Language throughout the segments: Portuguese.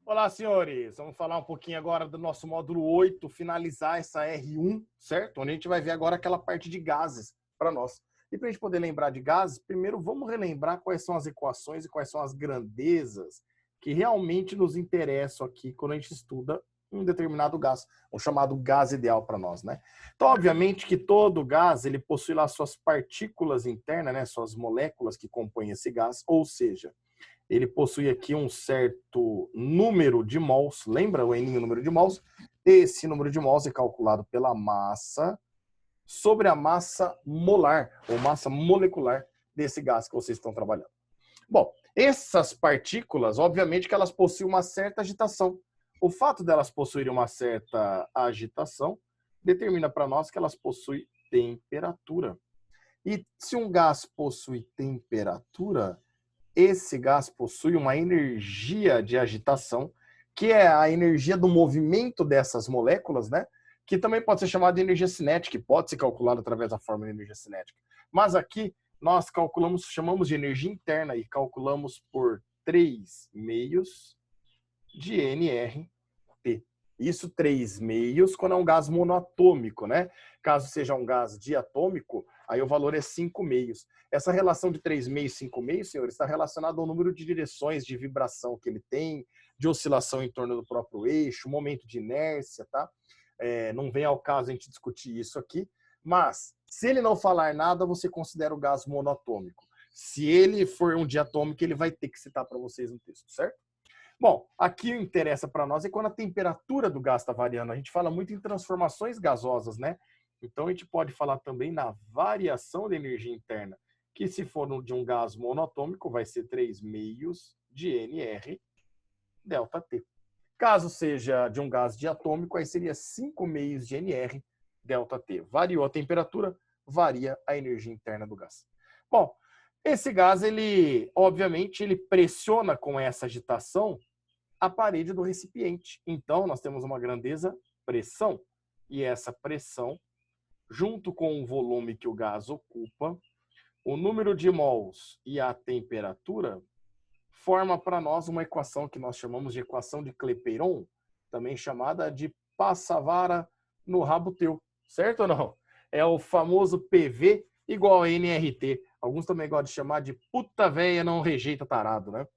Olá, senhores. Vamos falar um pouquinho agora do nosso módulo 8, finalizar essa R1, certo? Onde a gente vai ver agora aquela parte de gases para nós. E para a gente poder lembrar de gases, primeiro vamos relembrar quais são as equações e quais são as grandezas que realmente nos interessam aqui quando a gente estuda um determinado gás, o chamado gás ideal para nós, né? Então, obviamente que todo gás, ele possui lá suas partículas internas, né, suas moléculas que compõem esse gás, ou seja, ele possui aqui um certo número de mols, lembra o N número de mols? Esse número de mols é calculado pela massa sobre a massa molar, ou massa molecular desse gás que vocês estão trabalhando. Bom, essas partículas, obviamente que elas possuem uma certa agitação. O fato delas possuírem uma certa agitação determina para nós que elas possuem temperatura. E se um gás possui temperatura, esse gás possui uma energia de agitação, que é a energia do movimento dessas moléculas, né? Que também pode ser chamada de energia cinética, que pode ser calculada através da fórmula de energia cinética. Mas aqui nós calculamos, chamamos de energia interna e calculamos por 3 meios de nRT. Isso 3 meios quando é um gás monoatômico, né? Caso seja um gás diatômico, aí o valor é 5 meios. Essa relação de 3 meios e 5 meios, senhores, está relacionada ao número de direções de vibração que ele tem, de oscilação em torno do próprio eixo, momento de inércia, tá? Não vem ao caso a gente discutir isso aqui, mas se ele não falar nada, você considera o gás monoatômico. Se ele for um diatômico, ele vai ter que citar para vocês no texto, certo? Bom, aqui o que interessa para nós é quando a temperatura do gás está variando. A gente fala muito em transformações gasosas, né? Então a gente pode falar também na variação da energia interna, que se for de um gás monotômico, vai ser 3 meios de NR delta T. Caso seja de um gás diatômico, aí seria 5 meios de NR delta T. Variou a temperatura, varia a energia interna do gás. Bom, esse gás, ele, obviamente, ele pressiona com essa agitação a parede do recipiente. Então, nós temos uma grandeza pressão. E essa pressão, junto com o volume que o gás ocupa, o número de mols e a temperatura, forma para nós uma equação que nós chamamos de equação de Clapeyron, também chamada de passa-vara no rabo teu. Certo ou não? É o famoso PV igual a NRT. Alguns também gostam de chamar de puta véia não rejeita tarado, né?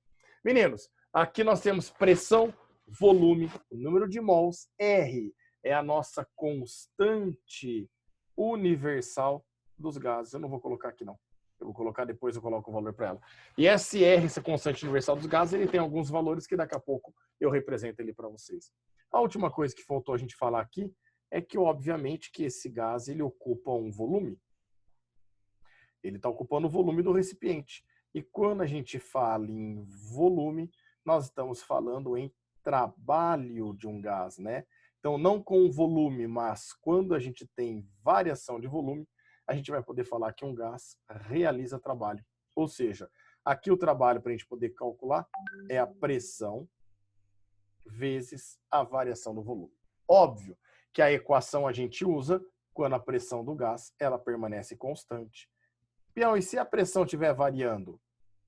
Meninos, aqui nós temos pressão, volume, número de mols, R é a nossa constante universal dos gases. Eu não vou colocar aqui, não. Eu vou colocar depois, eu coloco o valor para ela. E esse R, essa constante universal dos gases, ele tem alguns valores que daqui a pouco eu represento ele para vocês. A última coisa que faltou a gente falar aqui é que, obviamente, que esse gás ele ocupa um volume. Ele está ocupando o volume do recipiente. E quando a gente fala em volume, nós estamos falando em trabalho de um gás, né? Então, não com volume, mas quando a gente tem variação de volume, a gente vai poder falar que um gás realiza trabalho. Ou seja, aqui o trabalho para a gente poder calcular é a pressão vezes a variação do volume. Óbvio que a equação a gente usa quando a pressão do gás ela permanece constante. Peão, e se a pressão estiver variando?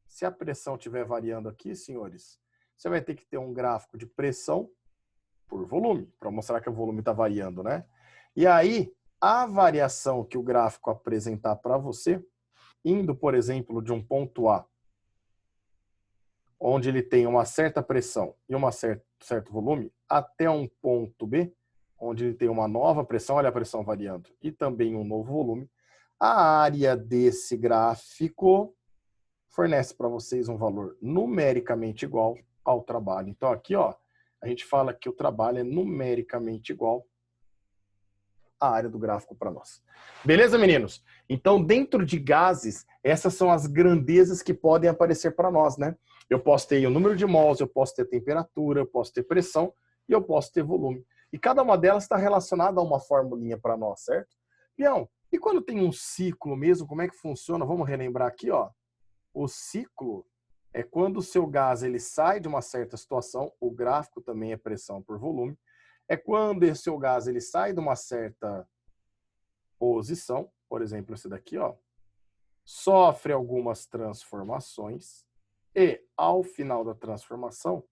Se a pressão estiver variando aqui, senhores, você vai ter que ter um gráfico de pressão por volume, para mostrar que o volume está variando, né? E aí, a variação que o gráfico apresentar para você, indo, por exemplo, de um ponto A, onde ele tem uma certa pressão e um certo volume, até um ponto B, onde ele tem uma nova pressão, olha a pressão variando, e também um novo volume, a área desse gráfico fornece para vocês um valor numericamente igual ao trabalho. Então, aqui, ó, a gente fala que o trabalho é numericamente igual à área do gráfico para nós. Beleza, meninos? Então, dentro de gases, essas são as grandezas que podem aparecer para nós, né? Eu posso ter o número de mols, eu posso ter temperatura, eu posso ter pressão e eu posso ter volume. E cada uma delas está relacionada a uma formulinha para nós, certo? Peão, e quando tem um ciclo mesmo, como é que funciona? Vamos relembrar aqui, ó. O ciclo é quando o seu gás ele sai de uma certa situação, o gráfico também é pressão por volume, é quando esse seu gás ele sai de uma certa posição, por exemplo, esse daqui, ó, sofre algumas transformações e, ao final da transformação,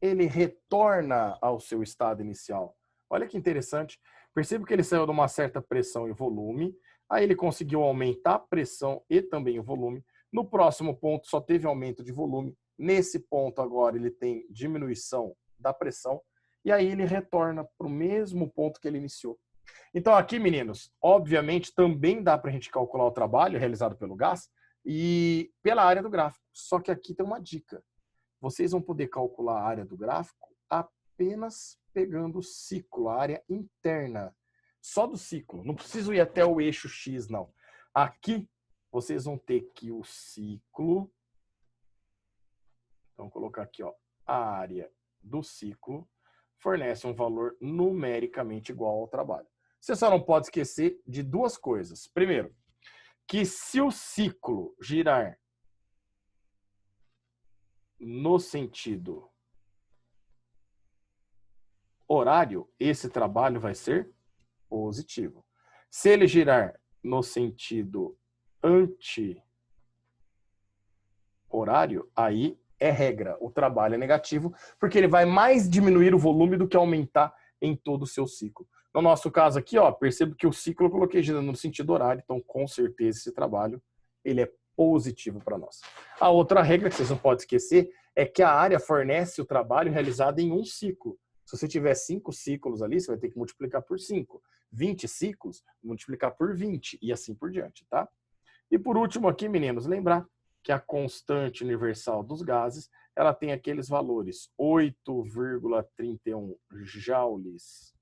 ele retorna ao seu estado inicial. Olha que interessante. Perceba que ele saiu de uma certa pressão e volume, aí ele conseguiu aumentar a pressão e também o volume. No próximo ponto só teve aumento de volume. Nesse ponto agora ele tem diminuição da pressão e aí ele retorna para o mesmo ponto que ele iniciou. Então aqui, meninos, obviamente também dá para a gente calcular o trabalho realizado pelo gás e pela área do gráfico. Só que aqui tem uma dica. Vocês vão poder calcular a área do gráfico apenas pegando o ciclo, a área interna. Só do ciclo. Não preciso ir até o eixo X, não. Aqui, vocês vão ter que o ciclo... Então, vou colocar aqui, ó, a área do ciclo fornece um valor numericamente igual ao trabalho. Você só não pode esquecer de duas coisas. Primeiro, que se o ciclo girar no sentido horário, esse trabalho vai ser positivo. Se ele girar no sentido anti-horário, aí é regra, o trabalho é negativo, porque ele vai mais diminuir o volume do que aumentar em todo o seu ciclo. No nosso caso aqui, ó, percebo que o ciclo eu coloquei girando no sentido horário, então com certeza esse trabalho ele é positivo para nós. A outra regra que vocês não podem esquecer é que a área fornece o trabalho realizado em um ciclo. Se você tiver 5 ciclos ali, você vai ter que multiplicar por 5. 20 ciclos, multiplicar por 20 e assim por diante, tá? E por último aqui, meninos, lembrar que a constante universal dos gases, ela tem aqueles valores 8,31 joules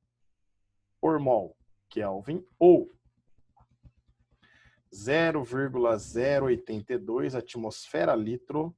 por mol Kelvin ou 0,082 atmosfera litro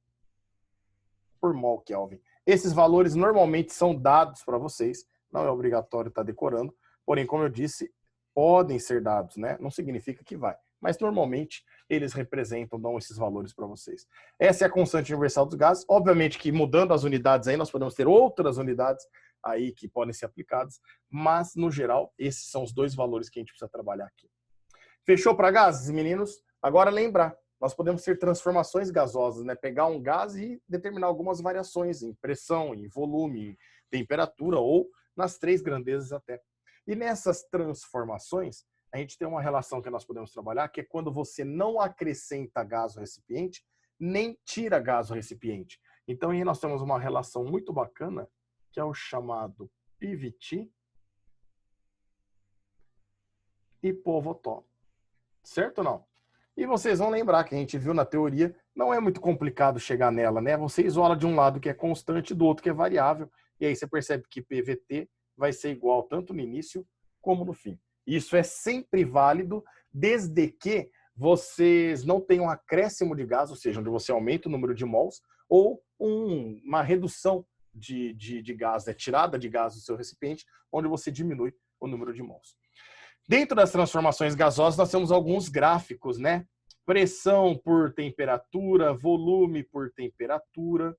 por mol Kelvin. Esses valores normalmente são dados para vocês, não é obrigatório estar decorando, porém, como eu disse, podem ser dados, né? Não significa que vai, mas normalmente eles representam, dão esses valores para vocês. Essa é a constante universal dos gases. Obviamente que mudando as unidades aí, nós podemos ter outras unidades aí que podem ser aplicadas, mas no geral, esses são os dois valores que a gente precisa trabalhar aqui. Fechou para gases, meninos? Agora lembrar, nós podemos ter transformações gasosas, né? Pegar um gás e determinar algumas variações em pressão, em volume, em temperatura ou nas 3 grandezas até. E nessas transformações, a gente tem uma relação que nós podemos trabalhar, que é quando você não acrescenta gás ao recipiente, nem tira gás ao recipiente. Então, aí nós temos uma relação muito bacana, que é o chamado PVT e Povotó. Certo ou não? E vocês vão lembrar que a gente viu na teoria, não é muito complicado chegar nela, né? Você isola de um lado que é constante e do outro que é variável, e aí você percebe que PVT vai ser igual tanto no início como no fim. Isso é sempre válido, desde que vocês não tenham um acréscimo de gás, ou seja, onde você aumenta o número de mols, ou uma redução de gás, né? Tirada de gás do seu recipiente, onde você diminui o número de mols. Dentro das transformações gasosas, nós temos alguns gráficos, né? Pressão por temperatura, volume por temperatura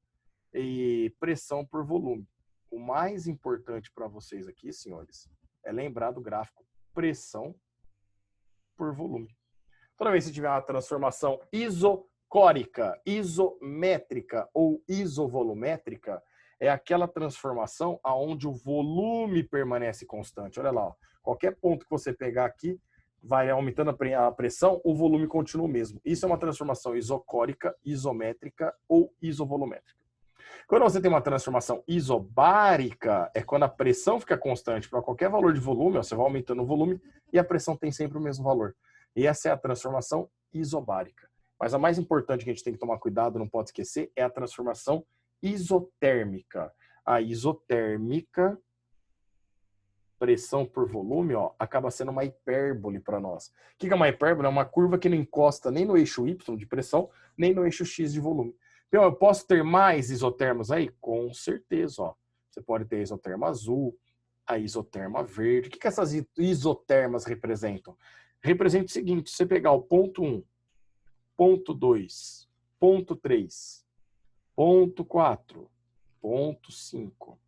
e pressão por volume. O mais importante para vocês aqui, senhores, é lembrar do gráfico pressão por volume. Toda vez que tiver uma transformação isocórica, isométrica ou isovolumétrica, é aquela transformação onde o volume permanece constante. Olha lá, ó. Qualquer ponto que você pegar aqui, vai aumentando a pressão, o volume continua o mesmo. Isso é uma transformação isocórica, isométrica ou isovolumétrica. Quando você tem uma transformação isobárica, é quando a pressão fica constante para qualquer valor de volume, ó, você vai aumentando o volume e a pressão tem sempre o mesmo valor. E essa é a transformação isobárica. Mas a mais importante que a gente tem que tomar cuidado, não pode esquecer, é a transformação isotérmica. A isotérmica, pressão por volume, ó, acaba sendo uma hipérbole para nós. O que é uma hipérbole? É uma curva que não encosta nem no eixo Y de pressão, nem no eixo X de volume. Então, eu posso ter mais isotermos aí? Com certeza, ó. Você pode ter a isoterma azul, a isoterma verde. O que essas isotermas representam? Representa o seguinte, você pegar o ponto 1, ponto 2, ponto 3, ponto 4, ponto 5.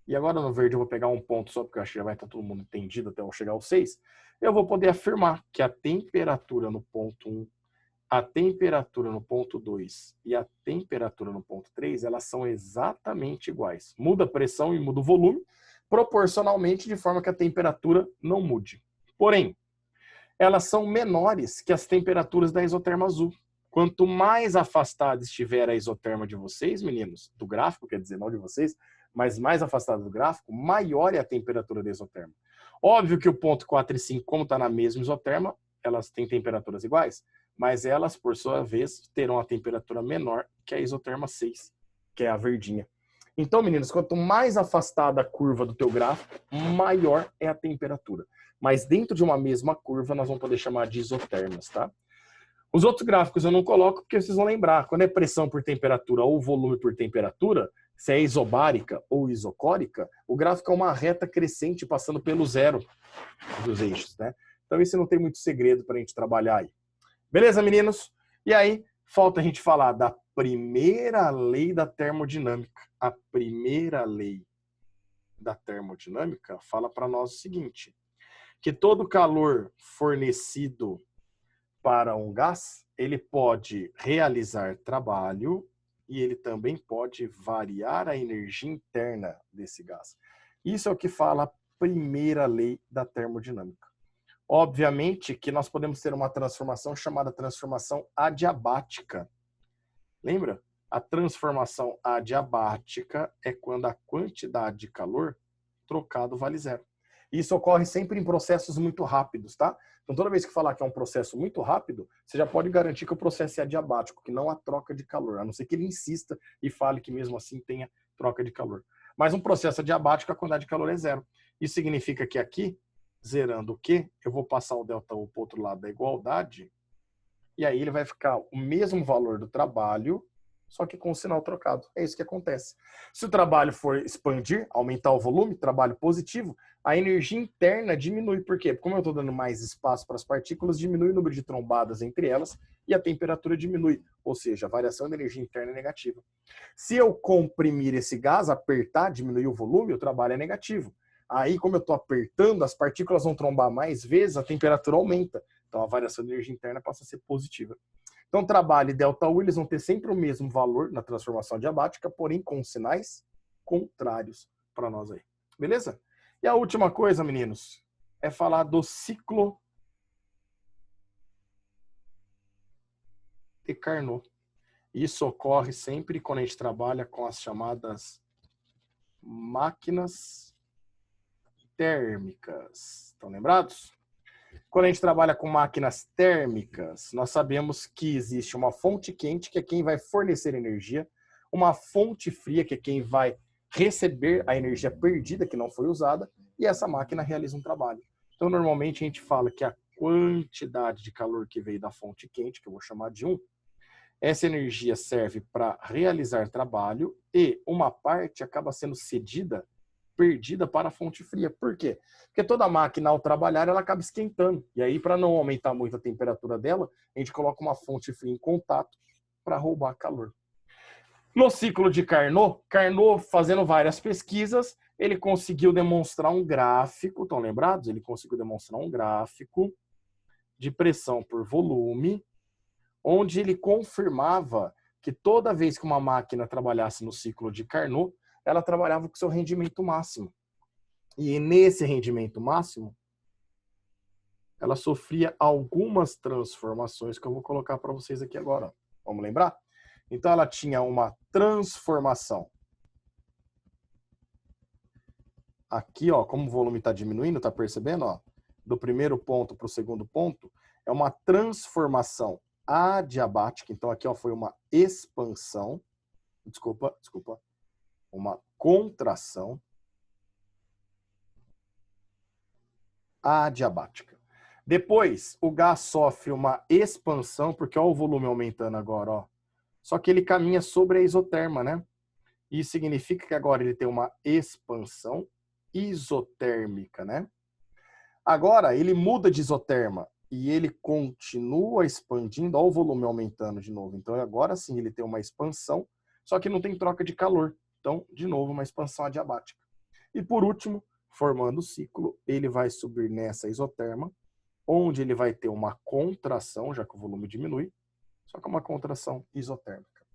E agora no verde eu vou pegar um ponto só, porque eu acho que já vai estar todo mundo entendido até eu chegar ao 6. Eu vou poder afirmar que a temperatura no ponto 1 a temperatura no ponto 2 e a temperatura no ponto 3, elas são exatamente iguais. Muda a pressão e muda o volume, proporcionalmente, de forma que a temperatura não mude. Porém, elas são menores que as temperaturas da isoterma azul. Quanto mais afastada estiver a isoterma de vocês, meninos, do gráfico, quer dizer, não de vocês, mas mais afastada do gráfico, maior é a temperatura da isoterma. Óbvio que o ponto 4 e 5, como está na mesma isoterma, elas têm temperaturas iguais, mas elas, por sua vez, terão a temperatura menor que a isoterma 6, que é a verdinha. Então, meninos, quanto mais afastada a curva do teu gráfico, maior é a temperatura. Mas dentro de uma mesma curva, nós vamos poder chamar de isotermas, tá? Os outros gráficos eu não coloco porque vocês vão lembrar. Quando é pressão por temperatura ou volume por temperatura, se é isobárica ou isocórica, o gráfico é uma reta crescente passando pelo zero dos eixos, né? Então, isso não tem muito segredo para a gente trabalhar aí. Beleza, meninos? E aí, falta a gente falar da primeira lei da termodinâmica. A primeira lei da termodinâmica fala para nós o seguinte, que todo calor fornecido para um gás, ele pode realizar trabalho e ele também pode variar a energia interna desse gás. Isso é o que fala a primeira lei da termodinâmica. Obviamente que nós podemos ter uma transformação chamada transformação adiabática. Lembra? A transformação adiabática é quando a quantidade de calor trocado vale zero. Isso ocorre sempre em processos muito rápidos, tá? Então, toda vez que falar que é um processo muito rápido, você já pode garantir que o processo é adiabático, que não há troca de calor, a não ser que ele insista e fale que mesmo assim tenha troca de calor. Mas um processo adiabático, a quantidade de calor é zero. Isso significa que aqui, zerando o Q, eu vou passar o ΔU para o outro lado da igualdade, e aí ele vai ficar o mesmo valor do trabalho, só que com o sinal trocado. É isso que acontece. Se o trabalho for expandir, aumentar o volume, trabalho positivo, a energia interna diminui. Por quê? Porque como eu estou dando mais espaço para as partículas, diminui o número de trombadas entre elas e a temperatura diminui. Ou seja, a variação da energia interna é negativa. Se eu comprimir esse gás, apertar, diminuir o volume, o trabalho é negativo. Aí, como eu estou apertando, as partículas vão trombar mais vezes, a temperatura aumenta. Então, a variação da energia interna passa a ser positiva. Então, trabalho e ΔU, eles vão ter sempre o mesmo valor na transformação adiabática, porém com sinais contrários para nós aí. Beleza? E a última coisa, meninos, é falar do ciclo de Carnot. Isso ocorre sempre quando a gente trabalha com as chamadas máquinas térmicas. Estão lembrados? Quando a gente trabalha com máquinas térmicas, nós sabemos que existe uma fonte quente, que é quem vai fornecer energia, uma fonte fria, que é quem vai receber a energia perdida, que não foi usada, e essa máquina realiza um trabalho. Então, normalmente, a gente fala que a quantidade de calor que veio da fonte quente, que eu vou chamar de 1, essa energia serve para realizar trabalho e uma parte acaba sendo cedida, perdida para a fonte fria. Por quê? Porque toda máquina, ao trabalhar, ela acaba esquentando. E aí, para não aumentar muito a temperatura dela, a gente coloca uma fonte fria em contato para roubar calor. No ciclo de Carnot, Carnot, fazendo várias pesquisas, ele conseguiu demonstrar um gráfico, estão lembrados? Ele conseguiu demonstrar um gráfico de pressão por volume, onde ele confirmava que toda vez que uma máquina trabalhasse no ciclo de Carnot, ela trabalhava com seu rendimento máximo. E nesse rendimento máximo, ela sofria algumas transformações que eu vou colocar para vocês aqui agora. Vamos lembrar? Então, ela tinha uma transformação. Aqui, ó, como o volume está diminuindo, tá percebendo? Ó, do primeiro ponto para o segundo ponto, é uma transformação adiabática. Então, aqui ó, foi uma expansão. Desculpa. Uma contração adiabática. Depois, o gás sofre uma expansão, porque ó, o volume aumentando agora, ó. Só que ele caminha sobre a isoterma, né? Isso significa que agora ele tem uma expansão isotérmica, né? Agora, ele muda de isoterma e ele continua expandindo, ó, o volume aumentando de novo. Então, agora sim, ele tem uma expansão, só que não tem troca de calor. Então, de novo, uma expansão adiabática. E por último, formando o ciclo, ele vai subir nessa isoterma, onde ele vai ter uma contração, já que o volume diminui, só que é uma contração isotérmica.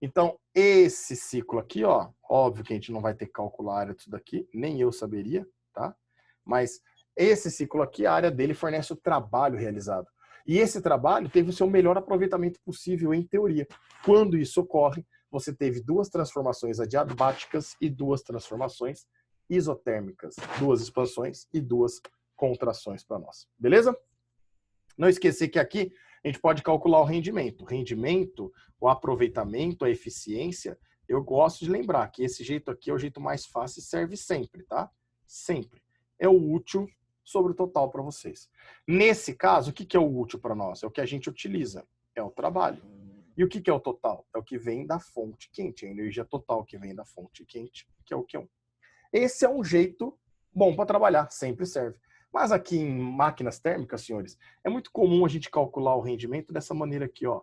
Então, esse ciclo aqui, ó, óbvio que a gente não vai ter que calcular a área disso daqui, nem eu saberia, tá? Mas esse ciclo aqui, a área dele fornece o trabalho realizado. E esse trabalho teve o seu melhor aproveitamento possível em teoria. Quando isso ocorre, você teve duas transformações adiabáticas e duas transformações isotérmicas. Duas expansões e duas contrações para nós. Beleza? Não esquecer que aqui a gente pode calcular o rendimento. O rendimento, o aproveitamento, a eficiência, eu gosto de lembrar que esse jeito aqui é o jeito mais fácil e serve sempre, tá? Sempre. É o útil sobre o total para vocês. Nesse caso, o que é o útil para nós? É o que a gente utiliza, é o trabalho. E o que é o total? É o que vem da fonte quente, a energia total que vem da fonte quente, que é o Q1. Esse é um jeito bom para trabalhar, sempre serve. Mas aqui em máquinas térmicas, senhores, é muito comum a gente calcular o rendimento dessa maneira aqui, ó.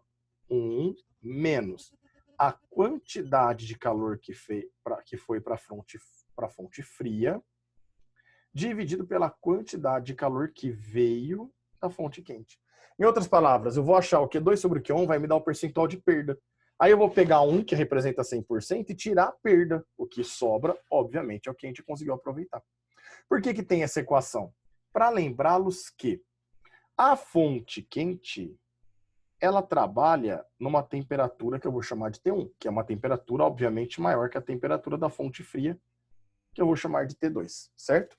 1 menos a quantidade de calor que foi para a fonte fria, dividido pela quantidade de calor que veio da fonte quente. Em outras palavras, eu vou achar o Q2 sobre o Q1 vai me dar o percentual de perda. Aí eu vou pegar 1, que representa 100%, e tirar a perda. O que sobra, obviamente, é o que a gente conseguiu aproveitar. Por que que tem essa equação? Para lembrá-los que a fonte quente, ela trabalha numa temperatura que eu vou chamar de T1, que é uma temperatura, obviamente, maior que a temperatura da fonte fria, que eu vou chamar de T2, certo?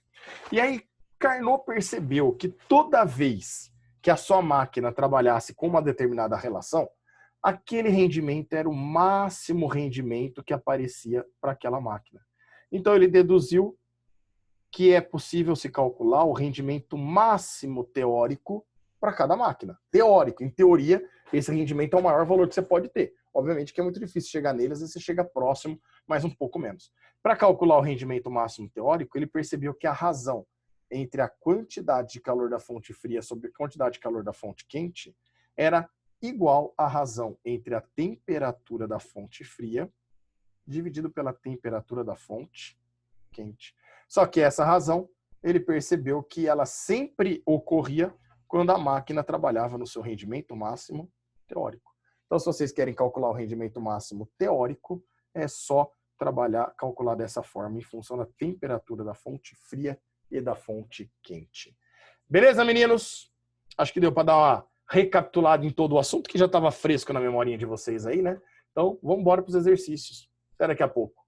E aí, Carnot percebeu que toda vez que a sua máquina trabalhasse com uma determinada relação, aquele rendimento era o máximo rendimento que aparecia para aquela máquina. Então, ele deduziu que é possível se calcular o rendimento máximo teórico para cada máquina. Teórico, em teoria, esse rendimento é o maior valor que você pode ter. Obviamente que é muito difícil chegar nele, às vezes você chega próximo, mas um pouco menos. Para calcular o rendimento máximo teórico, ele percebeu que a razão entre a quantidade de calor da fonte fria sobre a quantidade de calor da fonte quente era igual à razão entre a temperatura da fonte fria dividido pela temperatura da fonte quente. Só que essa razão, ele percebeu que ela sempre ocorria quando a máquina trabalhava no seu rendimento máximo teórico. Então, se vocês querem calcular o rendimento máximo teórico, é só calcular dessa forma, em função da temperatura da fonte fria e da fonte quente. Beleza, meninos? Acho que deu para dar uma recapitulada em todo o assunto, que já estava fresco na memorinha de vocês aí, né? Então, vamos embora para os exercícios. Até daqui a pouco.